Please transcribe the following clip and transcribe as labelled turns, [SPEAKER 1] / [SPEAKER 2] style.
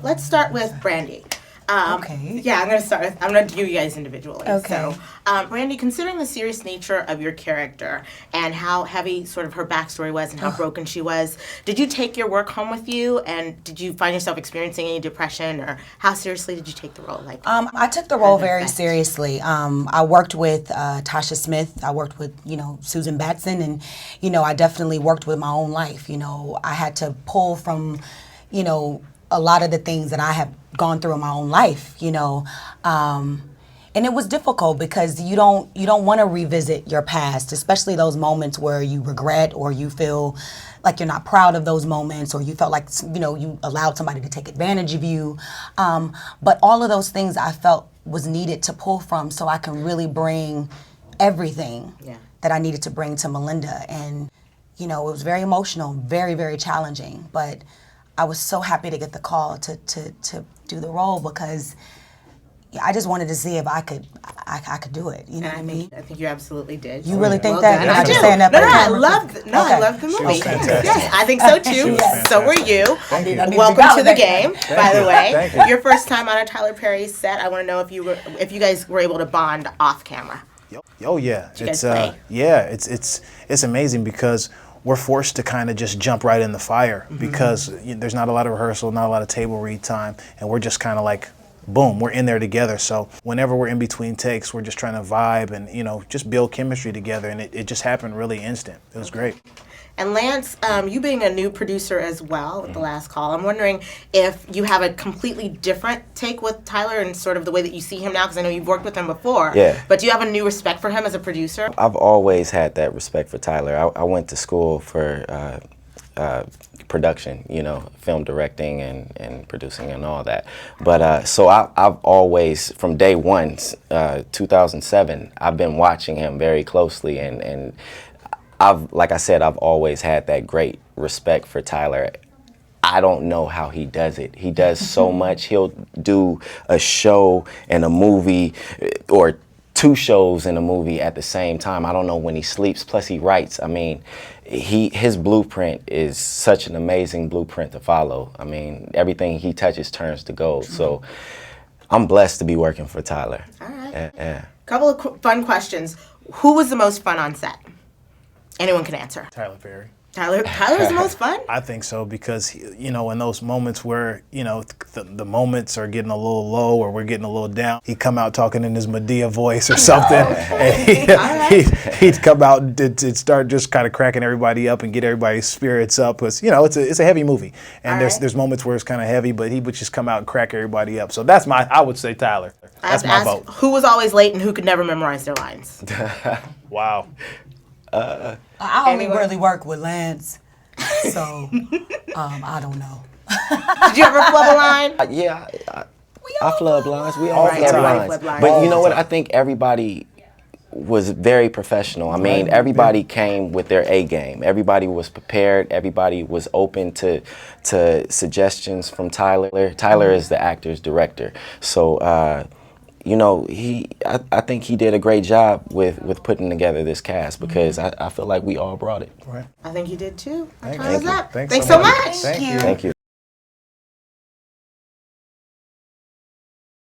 [SPEAKER 1] Let's start with Brandy.
[SPEAKER 2] Okay.
[SPEAKER 1] Yeah, I'm gonna do you guys individually.
[SPEAKER 2] Okay.
[SPEAKER 1] So, Brandy, considering the serious nature of your character and how heavy sort of her backstory was and how broken she was, did you take your work home with you? And did you find yourself experiencing any depression, or how seriously did you take the role?
[SPEAKER 2] I took the role very seriously. I worked with Tasha Smith. I worked with, Susan Batson, and, I definitely worked with my own life. I had to pull from, a lot of the things that I have gone through in my own life, and it was difficult because you don't want to revisit your past, especially those moments where you regret or you feel like you're not proud of those moments, or you felt like you allowed somebody to take advantage of you. But all of those things I felt was needed to pull from, so I can really bring everything that I needed to bring to Melinda. And it was very emotional, very, very challenging, but I was so happy to get the call to do the role, because I just wanted to see if I could do it. You know what I mean?
[SPEAKER 1] I think you absolutely did.
[SPEAKER 2] You really think
[SPEAKER 1] well
[SPEAKER 2] that?
[SPEAKER 1] Done.
[SPEAKER 2] You're
[SPEAKER 1] I
[SPEAKER 2] not
[SPEAKER 1] do.
[SPEAKER 2] just saying that.
[SPEAKER 1] No,
[SPEAKER 2] for
[SPEAKER 1] I
[SPEAKER 2] camera.
[SPEAKER 1] love the movie. Yes, I think so too. So were you. Welcome to the game, by the way. Your first time on a Tyler Perry set. I want to know if you guys were able to bond off camera.
[SPEAKER 3] Oh yeah, it's amazing because we're forced to kind of just jump right in the fire because there's not a lot of rehearsal, not a lot of table read time, and we're just kind of like, boom, we're in there together. So whenever we're in between takes, we're just trying to vibe and just build chemistry together, and it just happened really instant. It was great.
[SPEAKER 1] And Lance, you being a new producer as well with The Last Call, I'm wondering if you have a completely different take with Tyler and sort of the way that you see him now, because I know you've worked with him before.
[SPEAKER 4] Yeah.
[SPEAKER 1] But do you have a new respect for him as a producer?
[SPEAKER 4] I've always had that respect for Tyler. I went to school for production, film directing and producing and all that. But so I've always, from day one, 2007, I've been watching him very closely, and like I said, I've always had that great respect for Tyler. I don't know how he does it. He does so much. He'll do a show and a movie, or two shows and a movie at the same time. I don't know when he sleeps. Plus he writes. I mean, his blueprint is such an amazing blueprint to follow. I mean, everything he touches turns to gold. So I'm blessed to be working for Tyler.
[SPEAKER 1] All right.
[SPEAKER 4] Yeah.
[SPEAKER 1] Couple of fun questions. Who was the most fun on set? Anyone can answer.
[SPEAKER 3] Tyler Perry.
[SPEAKER 1] Tyler was the most fun?
[SPEAKER 3] I think so, because in those moments where the moments are getting a little low or we're getting a little down, he'd come out talking in his Medea voice or something, and he'd come out and start just kind of cracking everybody up and get everybody's spirits up, because it's a heavy movie, and there's moments where it's kind of heavy, but he would just come out and crack everybody up. So I would say Tyler. That's my vote.
[SPEAKER 1] Who was always late and who could never memorize their lines?
[SPEAKER 3] Wow.
[SPEAKER 2] I only really work with Lance, so I don't know.
[SPEAKER 1] Did you ever flub a line?
[SPEAKER 4] Yeah, I flub lines. We all flub lines. But you know what? I think everybody was very professional. I mean, everybody came with their A game. Everybody was prepared. Everybody was open to suggestions from Tyler. Tyler is the actor's director, so. I think he did a great job with putting together this cast, because I feel like we all brought it.
[SPEAKER 3] Right.
[SPEAKER 1] I think you did too.
[SPEAKER 3] Thank
[SPEAKER 1] you.
[SPEAKER 3] you.
[SPEAKER 1] Thanks so much.
[SPEAKER 3] Thank you.
[SPEAKER 4] Thank you.